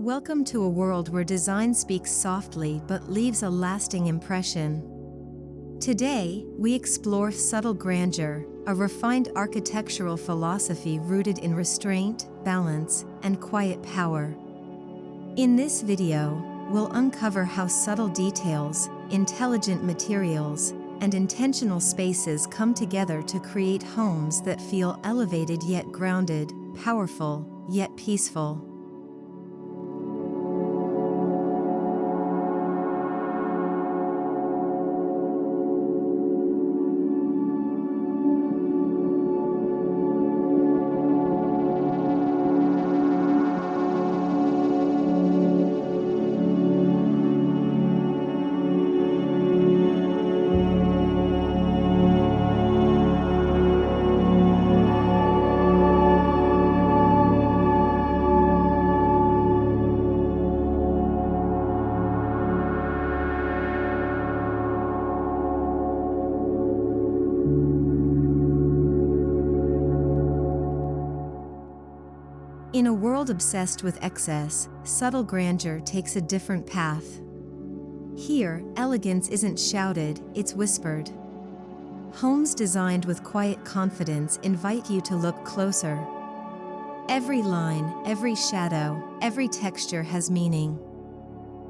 Welcome to a world where design speaks softly but leaves a lasting impression. Today, we explore subtle grandeur, a refined architectural philosophy rooted in restraint, balance, and quiet power. In this video, we'll uncover how subtle details, intelligent materials, and intentional spaces come together to create homes that feel elevated yet grounded, powerful yet peaceful. In a world obsessed with excess, subtle grandeur takes a different path. Here, elegance isn't shouted, it's whispered. Homes designed with quiet confidence invite you to look closer. Every line, every shadow, every texture has meaning.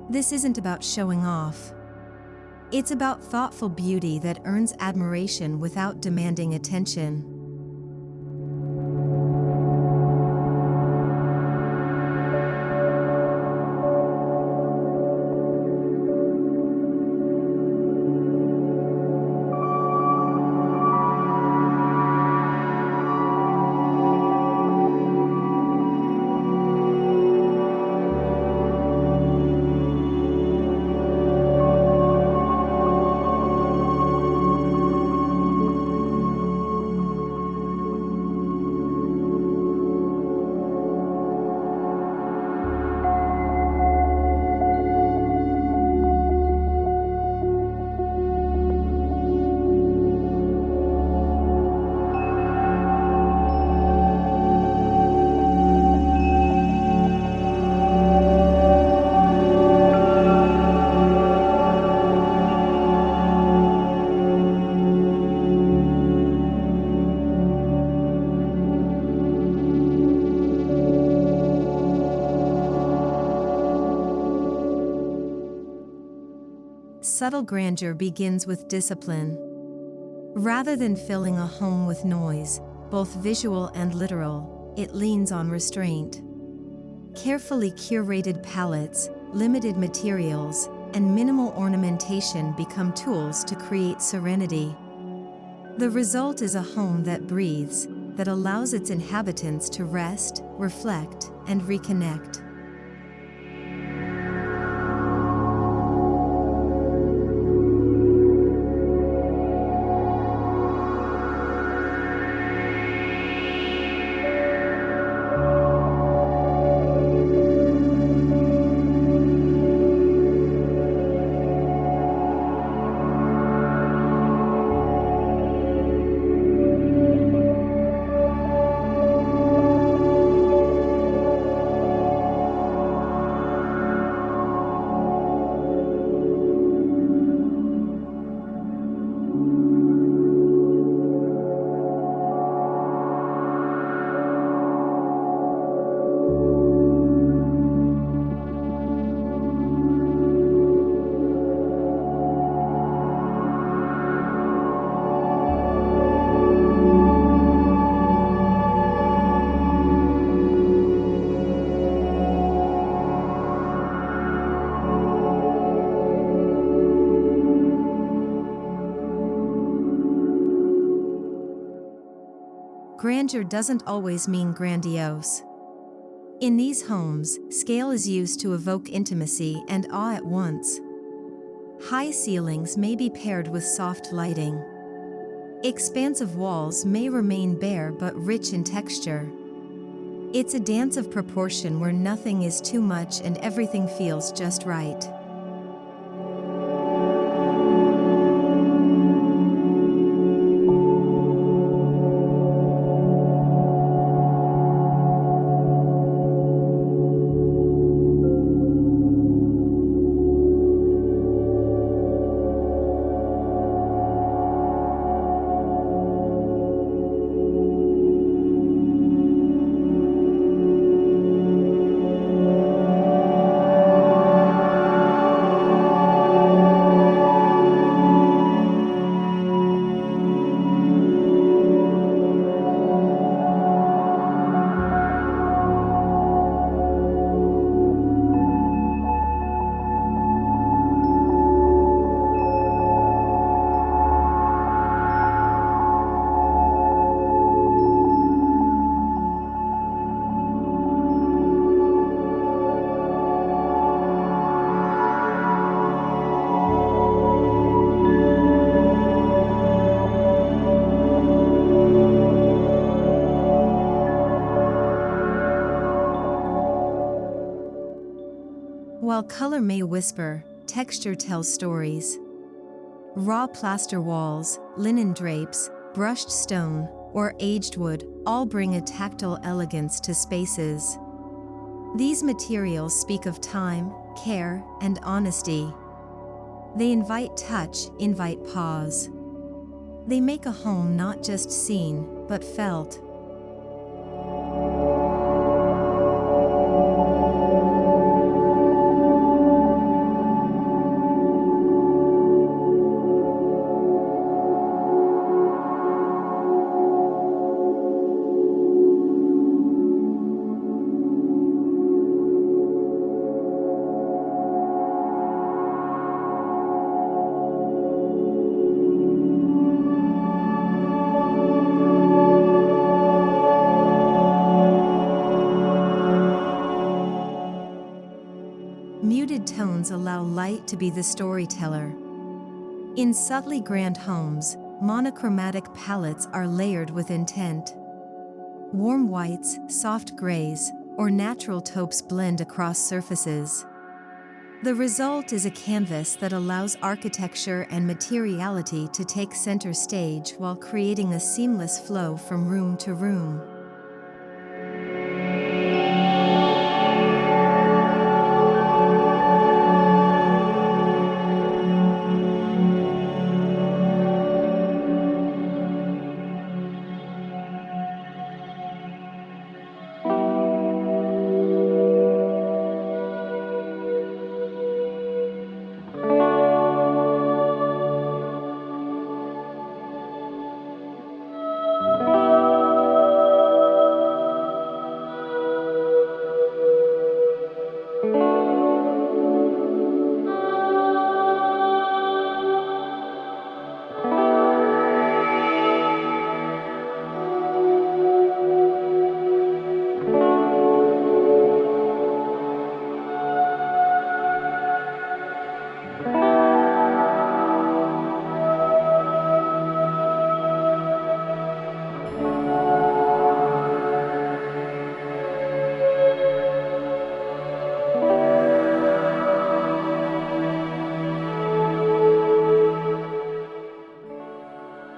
This isn't about showing off. It's about thoughtful beauty that earns admiration without demanding attention. Subtle grandeur begins with discipline. Rather than filling a home with noise, both visual and literal, it leans on restraint. Carefully curated palettes, limited materials, and minimal ornamentation become tools to create serenity. The result is a home that breathes, that allows its inhabitants to rest, reflect, and reconnect. Grandeur doesn't always mean grandiose. In these homes, scale is used to evoke intimacy and awe at once. High ceilings may be paired with soft lighting. Expansive walls may remain bare but rich in texture. It's a dance of proportion where nothing is too much and everything feels just right. While color may whisper, texture tells stories. Raw plaster walls, linen drapes, brushed stone, or aged wood all bring a tactile elegance to spaces. These materials speak of time, care, and honesty. They invite touch, invite pause. They make a home not just seen, but felt. Muted tones allow light to be the storyteller. In subtly grand homes, monochromatic palettes are layered with intent. Warm whites, soft grays, or natural taupes blend across surfaces. The result is a canvas that allows architecture and materiality to take center stage while creating a seamless flow from room to room.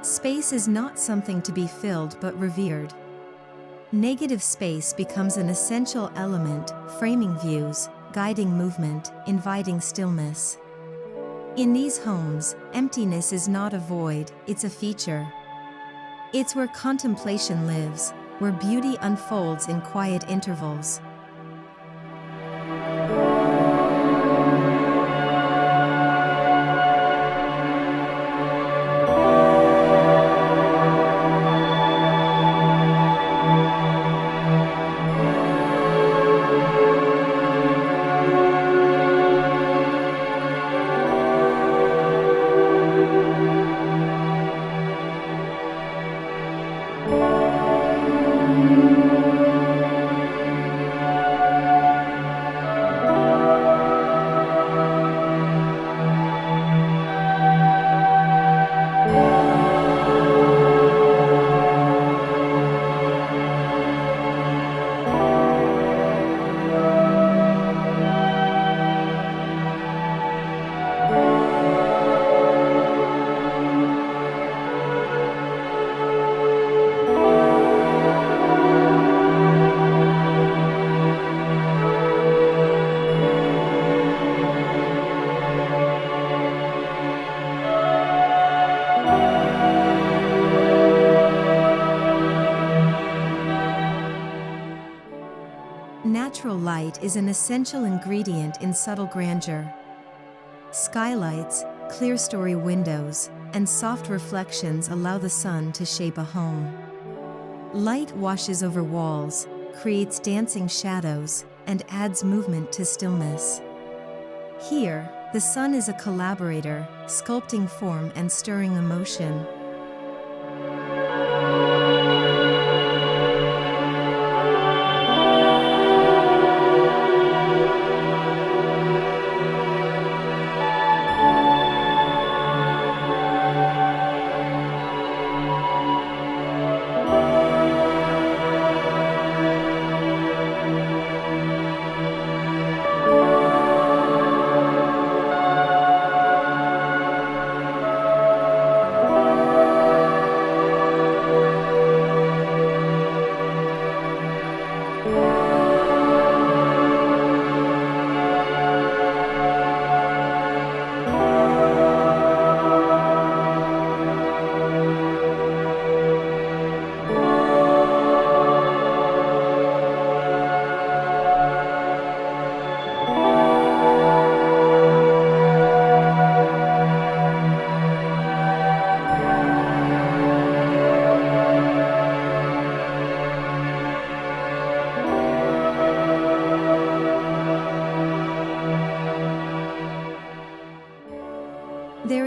Space is not something to be filled but revered. Negative space becomes an essential element, framing views, guiding movement, inviting stillness. In these homes, emptiness is not a void, it's a feature. It's where contemplation lives, where beauty unfolds in quiet intervals. Natural light is an essential ingredient in subtle grandeur. Skylights, clerestory windows, and soft reflections allow the sun to shape a home. Light washes over walls, creates dancing shadows, and adds movement to stillness. Here, the sun is a collaborator, sculpting form and stirring emotion.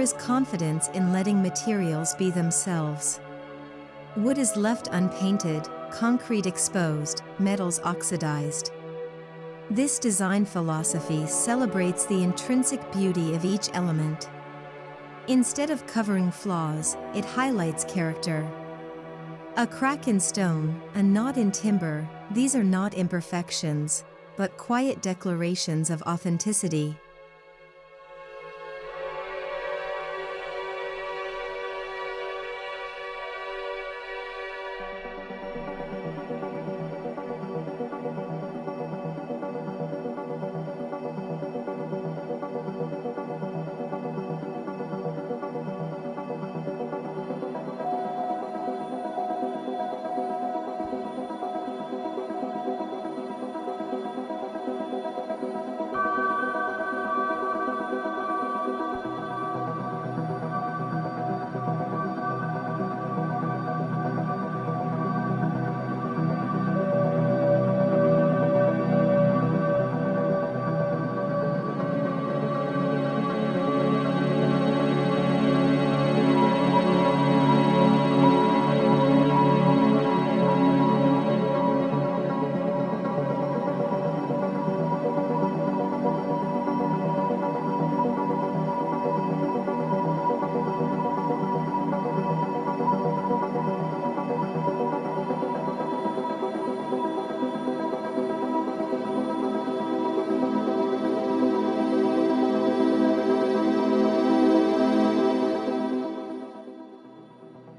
is confidence in letting materials be themselves. Wood is left unpainted, concrete exposed, metals oxidized. This design philosophy celebrates the intrinsic beauty of each element. Instead of covering flaws, it highlights character. A crack in stone, a knot in timber, these are not imperfections, but quiet declarations of authenticity.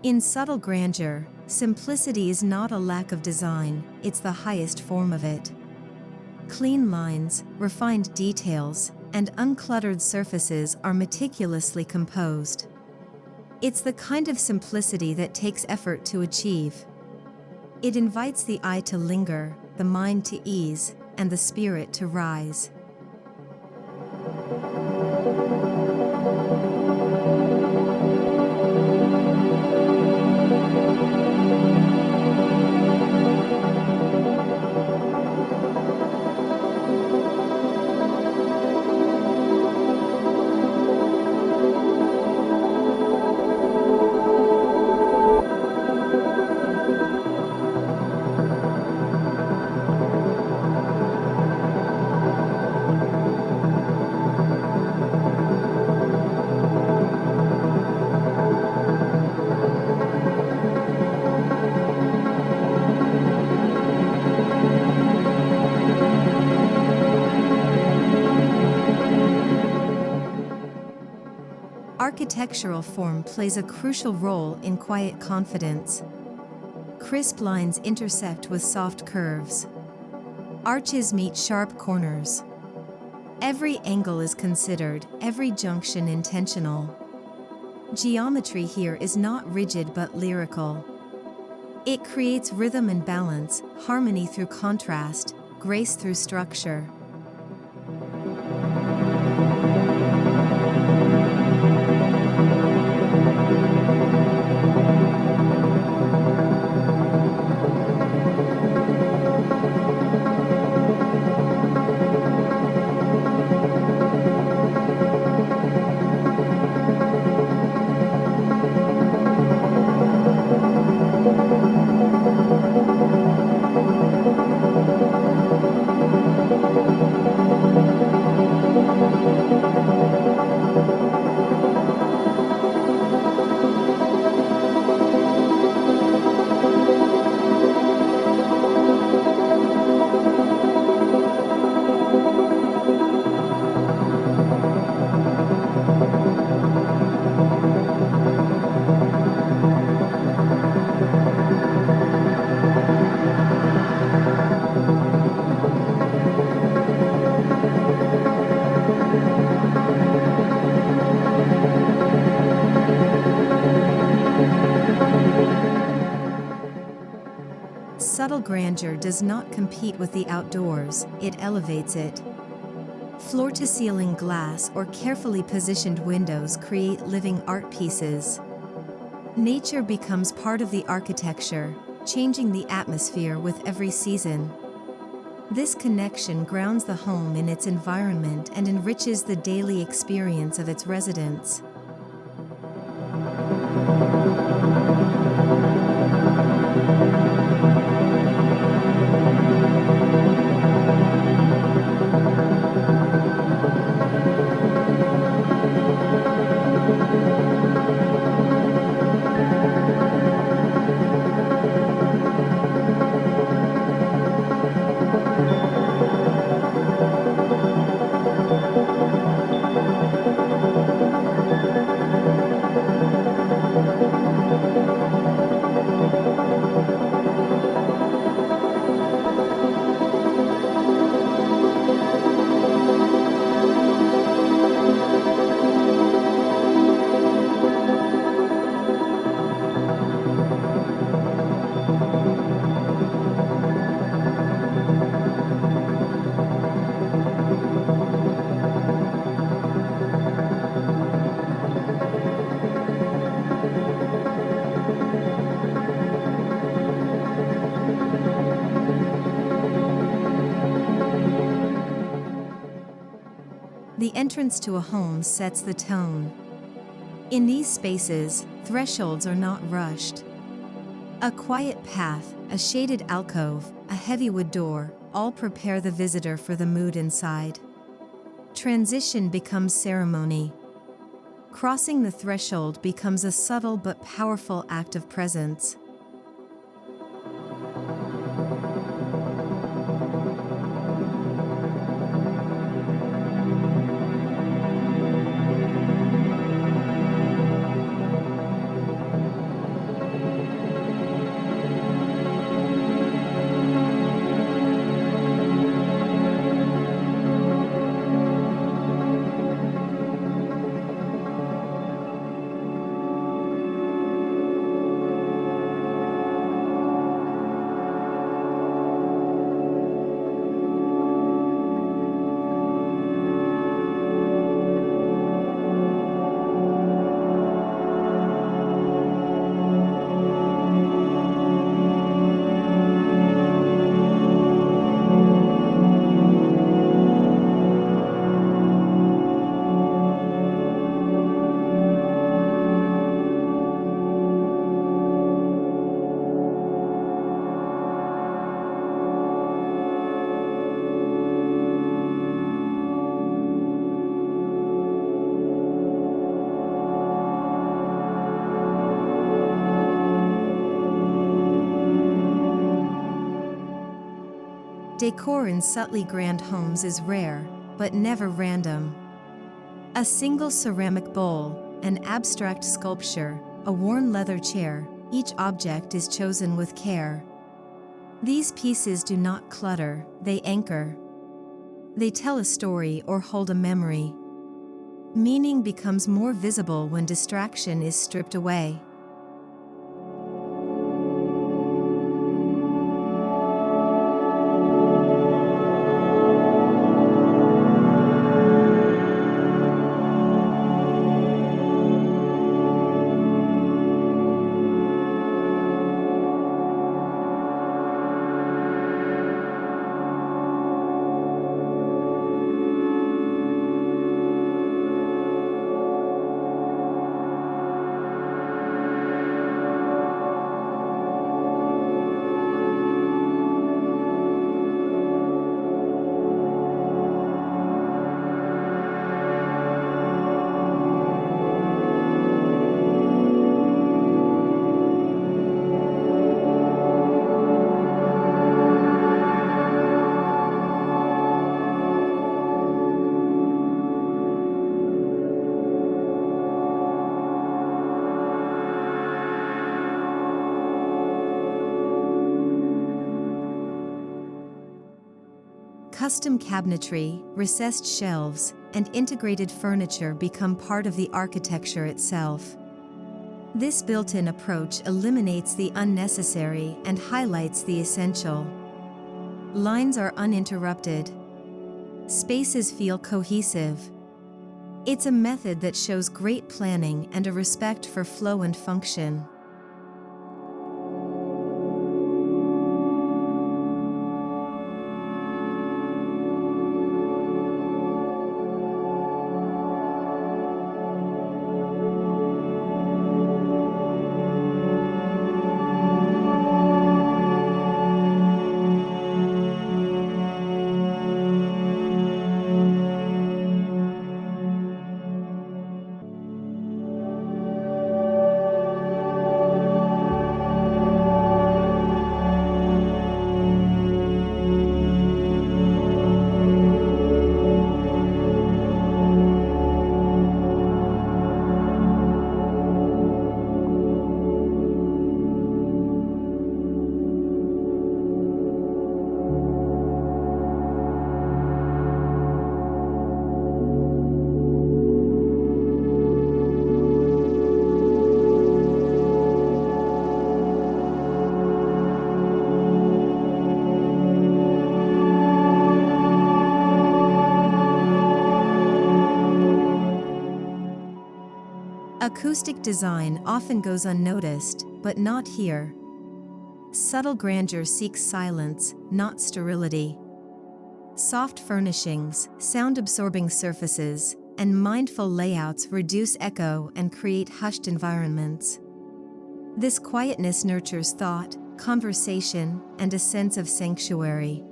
In subtle grandeur, simplicity is not a lack of design, it's the highest form of it. Clean lines, refined details, and uncluttered surfaces are meticulously composed. It's the kind of simplicity that takes effort to achieve. It invites the eye to linger, the mind to ease, and the spirit to rise. Architectural form plays a crucial role in quiet confidence. Crisp lines intersect with soft curves. Arches meet sharp corners. Every angle is considered, every junction intentional. Geometry here is not rigid but lyrical. It creates rhythm and balance, harmony through contrast, grace through structure. Subtle grandeur does not compete with the outdoors, it elevates it. Floor-to-ceiling glass or carefully positioned windows create living art pieces. Nature becomes part of the architecture, changing the atmosphere with every season. This connection grounds the home in its environment and enriches the daily experience of its residents. entrance to a home sets the tone. In these spaces, thresholds are not rushed. A quiet path, a shaded alcove, a heavy wood door, all prepare the visitor for the mood inside. Transition becomes ceremony. Crossing the threshold becomes a subtle but powerful act of presence. Decor in subtly grand homes is rare, but never random. A single ceramic bowl, an abstract sculpture, a worn leather chair, each object is chosen with care. These pieces do not clutter, they anchor. They tell a story or hold a memory. Meaning becomes more visible when distraction is stripped away. Custom cabinetry, recessed shelves, and integrated furniture become part of the architecture itself. This built-in approach eliminates the unnecessary and highlights the essential. Lines are uninterrupted. Spaces feel cohesive. It's a method that shows great planning and a respect for flow and function. Acoustic design often goes unnoticed, but not here. Subtle grandeur seeks silence, not sterility. Soft furnishings, sound-absorbing surfaces, and mindful layouts reduce echo and create hushed environments. This quietness nurtures thought, conversation, and a sense of sanctuary.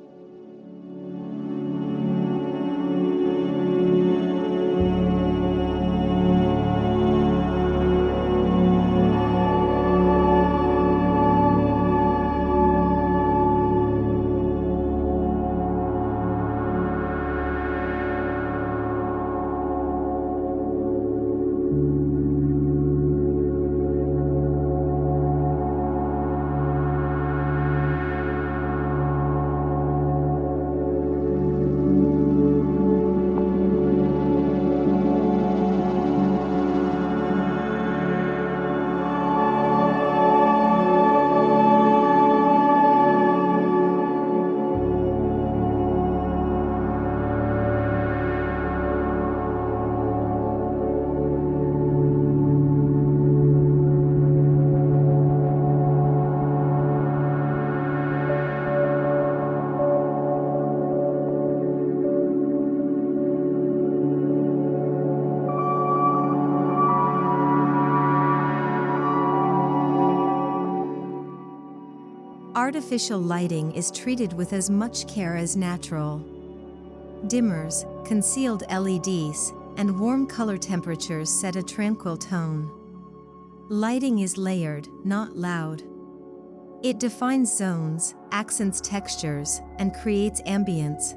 Artificial lighting is treated with as much care as natural. Dimmers, concealed LEDs, and warm color temperatures set a tranquil tone. Lighting is layered, not loud. It defines zones, accents textures, and creates ambience.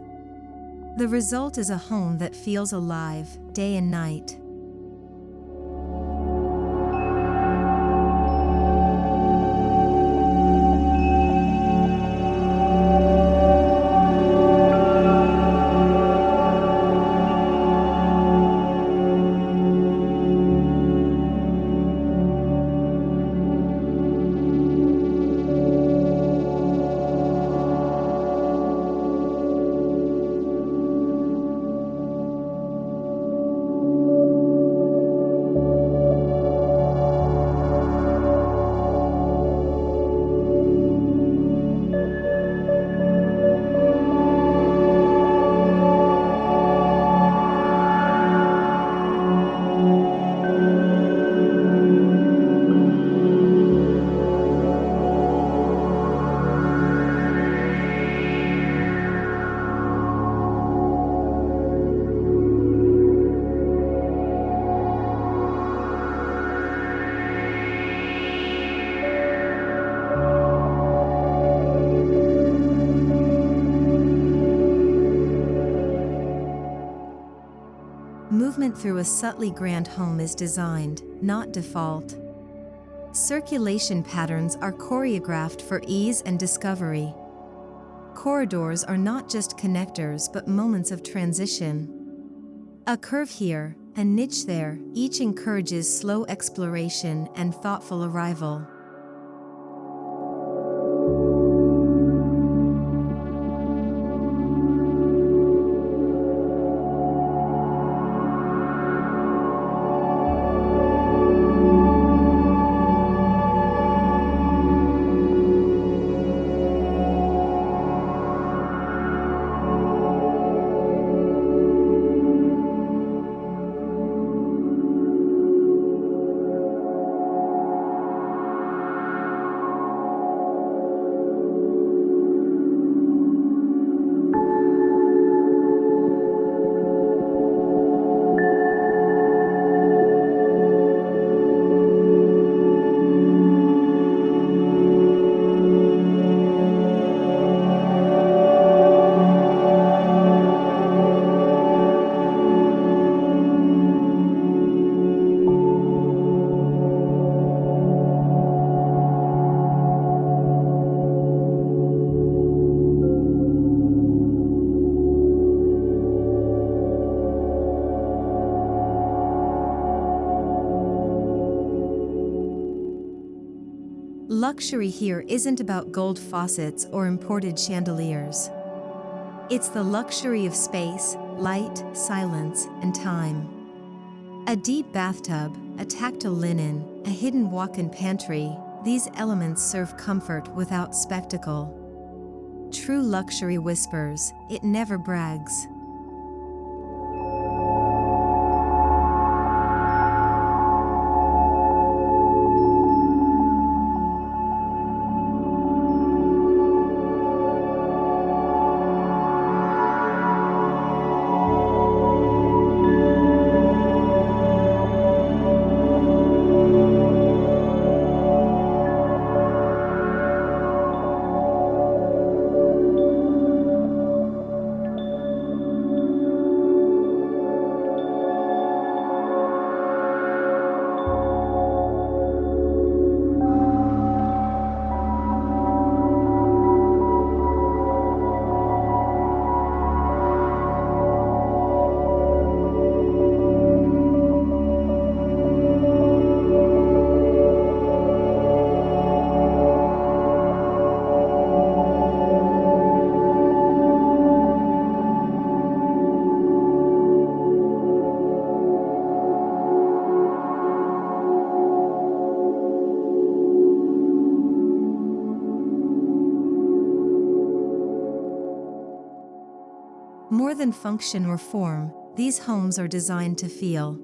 The result is a home that feels alive, day and night. Movement through a subtly grand home is designed, not default. Circulation patterns are choreographed for ease and discovery. Corridors are not just connectors but moments of transition. A curve here, a niche there, each encourages slow exploration and thoughtful arrival. Luxury here isn't about gold faucets or imported chandeliers. It's the luxury of space, light, silence, and time. A deep bathtub, a tactile linen, a hidden walk-in pantry, these elements serve comfort without spectacle. True luxury whispers, it never brags. More than function or form, these homes are designed to feel.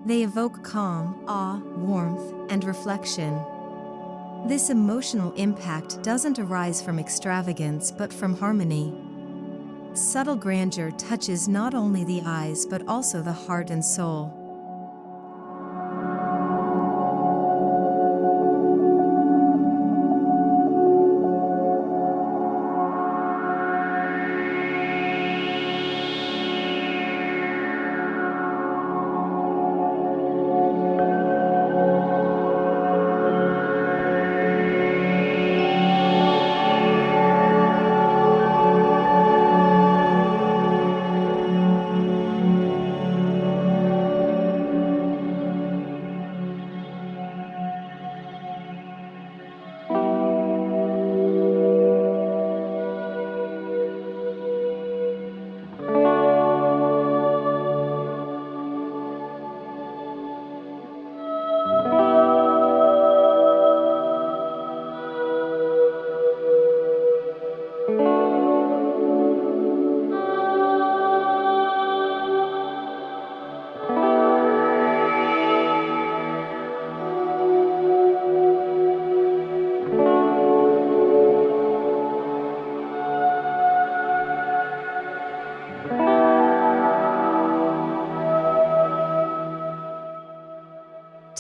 They evoke calm, awe, warmth, and reflection. This emotional impact doesn't arise from extravagance but from harmony. Subtle grandeur touches not only the eyes but also the heart and soul.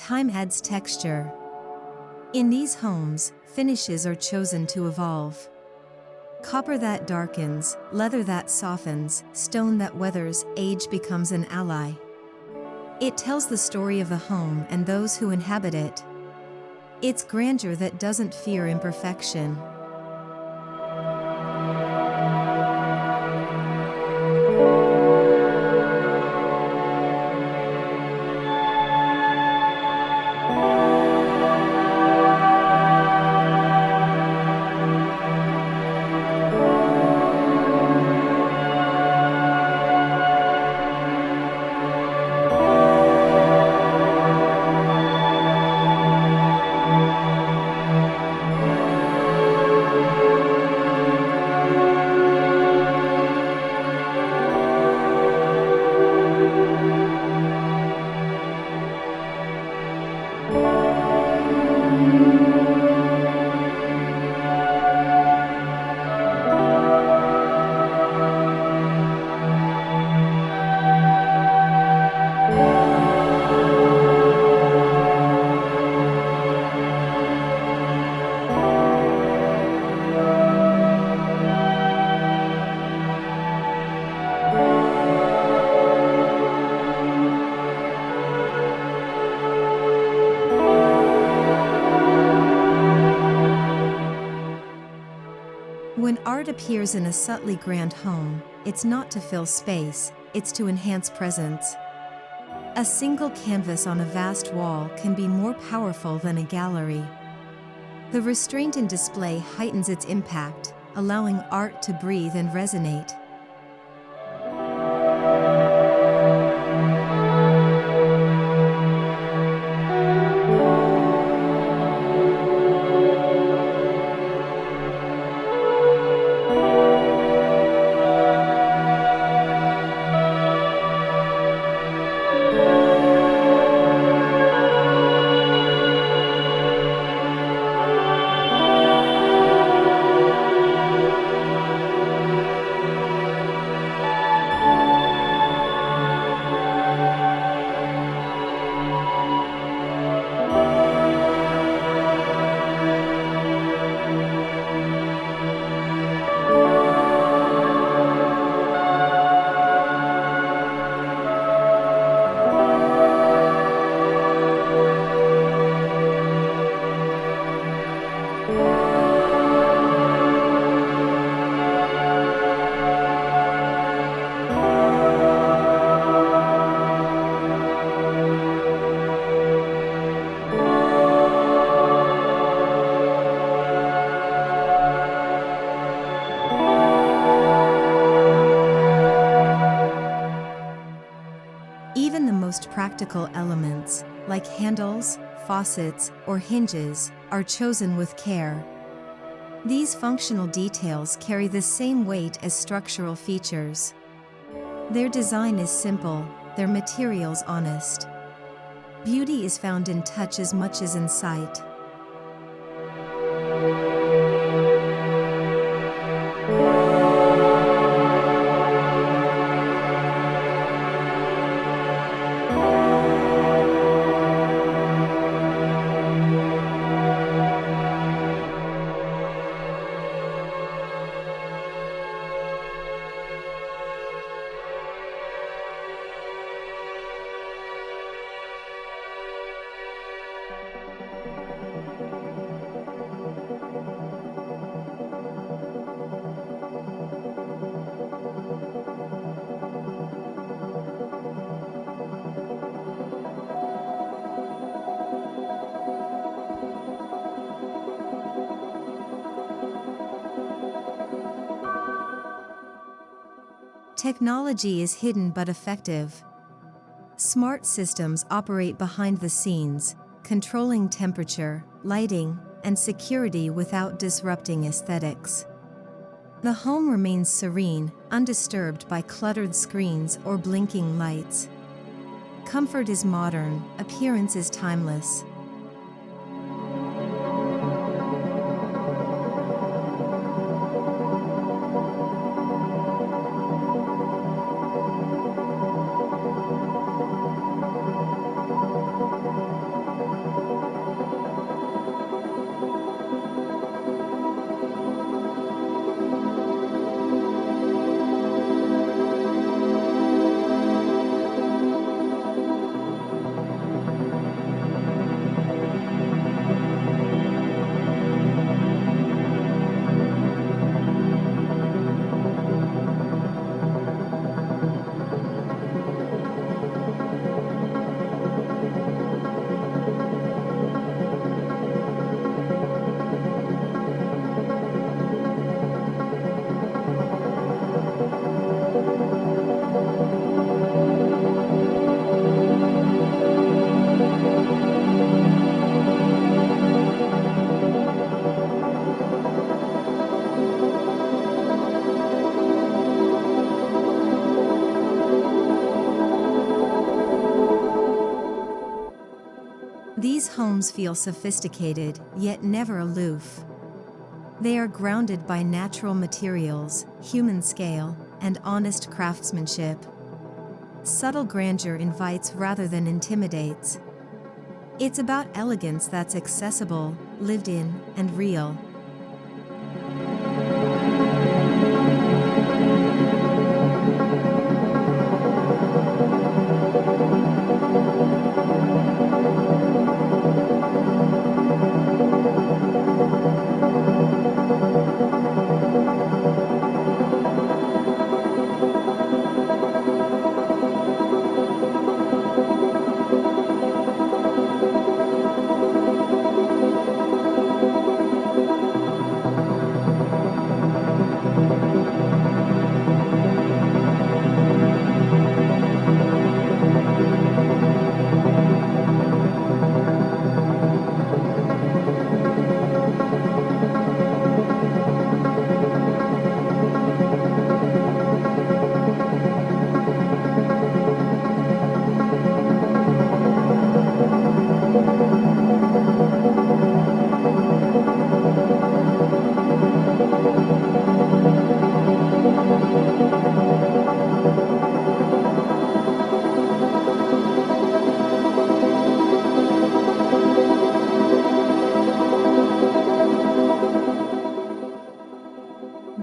Time adds texture. In these homes, finishes are chosen to evolve. Copper that darkens, leather that softens, stone that weathers, age becomes an ally. It tells the story of the home and those who inhabit it. It's grandeur that doesn't fear imperfection. When art appears in a subtly grand home, it's not to fill space, it's to enhance presence. A single canvas on a vast wall can be more powerful than a gallery. The restraint in display heightens its impact, allowing art to breathe and resonate. practical elements, like handles, faucets, or hinges, are chosen with care. These functional details carry the same weight as structural features. Their design is simple, their materials honest. Beauty is found in touch as much as in sight. Technology is hidden but effective. Smart systems operate behind the scenes, controlling temperature, lighting, and security without disrupting aesthetics. The home remains serene, undisturbed by cluttered screens or blinking lights. Comfort is modern, appearance is timeless. These homes feel sophisticated, yet never aloof. They are grounded by natural materials, human scale, and honest craftsmanship. Subtle grandeur invites rather than intimidates. It's about elegance that's accessible, lived in, and real.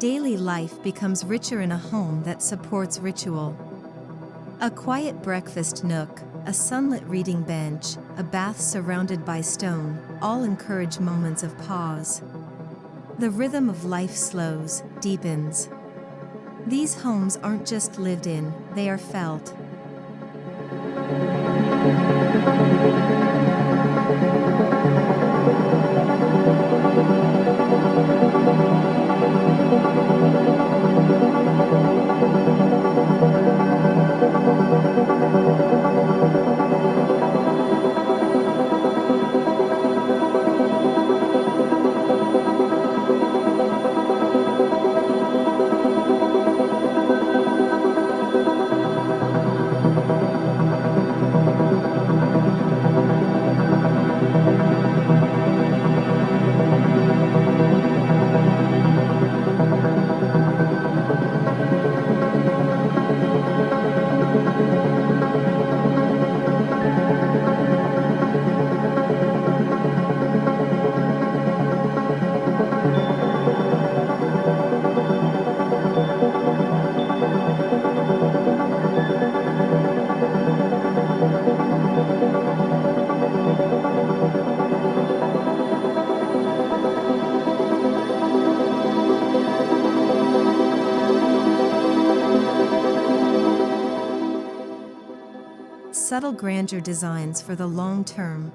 Daily life becomes richer in a home that supports ritual. A quiet breakfast nook, a sunlit reading bench, a bath surrounded by stone, all encourage moments of pause. The rhythm of life slows, deepens. These homes aren't just lived in, they are felt. subtle grandeur designs for the long term.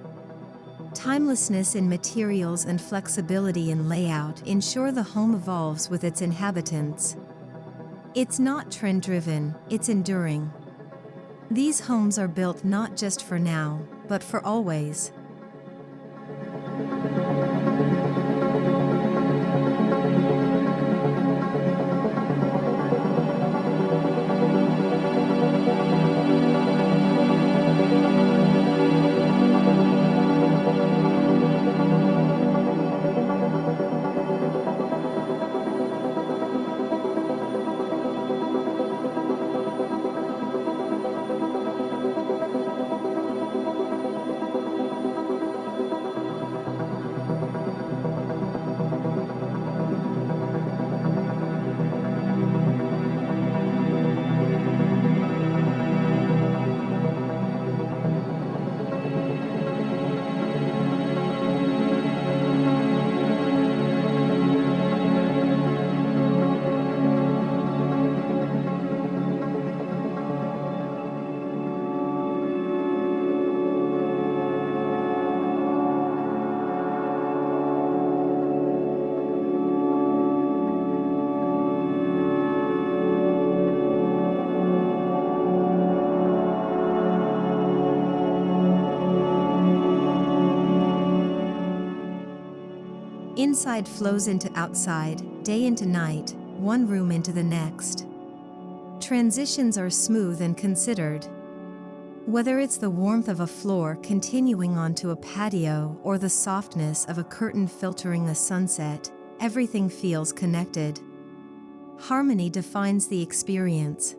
Timelessness in materials and flexibility in layout ensure the home evolves with its inhabitants. It's not trend-driven, it's enduring. These homes are built not just for now, but for always. Inside flows into outside, day into night, one room into the next. Transitions are smooth and considered. Whether it's the warmth of a floor continuing onto a patio or the softness of a curtain filtering a sunset, everything feels connected. Harmony defines the experience.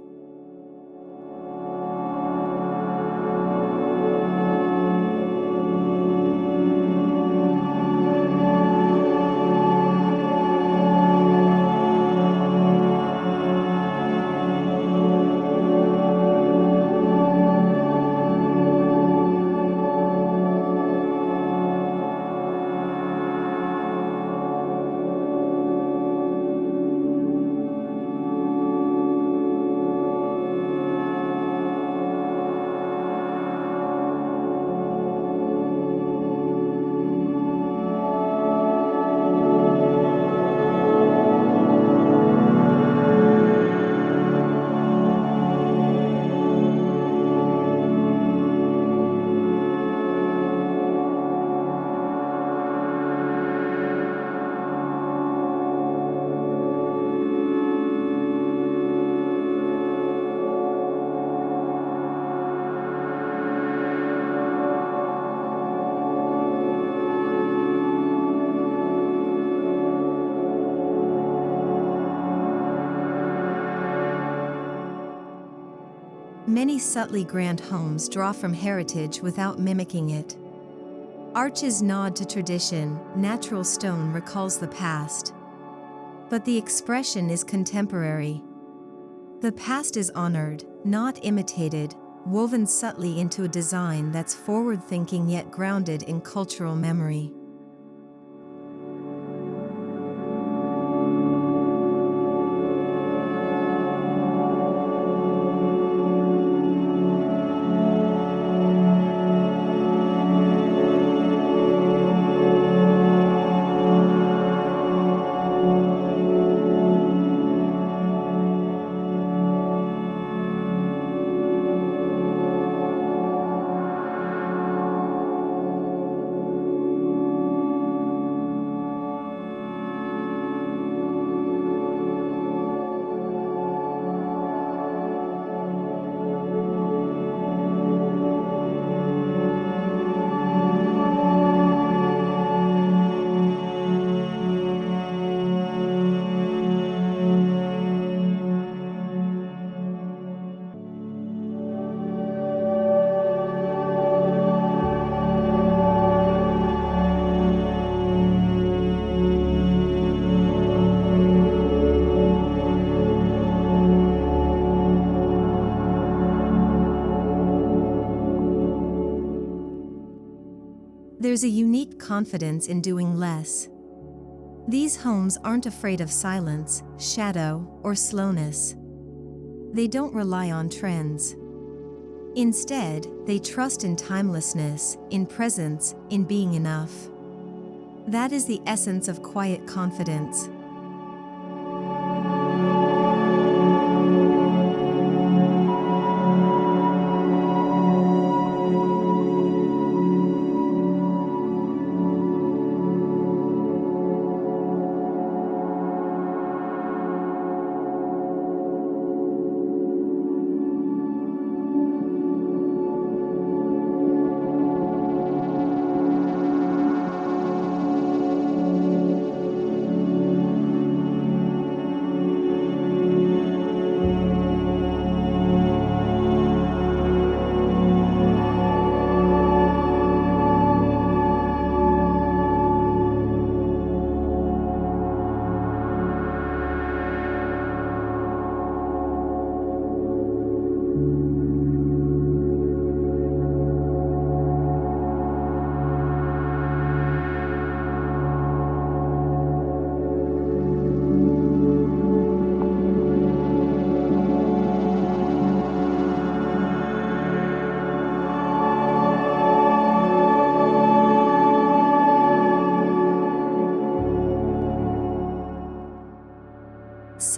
Many subtly grand homes draw from heritage without mimicking it. Arches nod to tradition, natural stone recalls the past. But the expression is contemporary. The past is honored, not imitated, woven subtly into a design that's forward-thinking yet grounded in cultural memory. There's a unique confidence in doing less. These homes aren't afraid of silence, shadow, or slowness. They don't rely on trends. Instead, they trust in timelessness, in presence, in being enough. That is the essence of quiet confidence.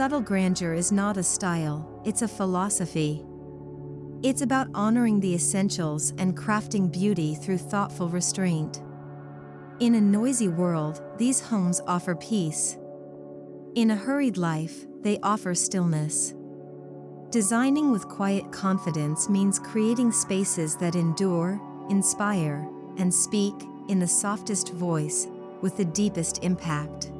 Subtle grandeur is not a style, it's a philosophy. It's about honoring the essentials and crafting beauty through thoughtful restraint. In a noisy world, these homes offer peace. In a hurried life, they offer stillness. Designing with quiet confidence means creating spaces that endure, inspire, and speak, in the softest voice, with the deepest impact.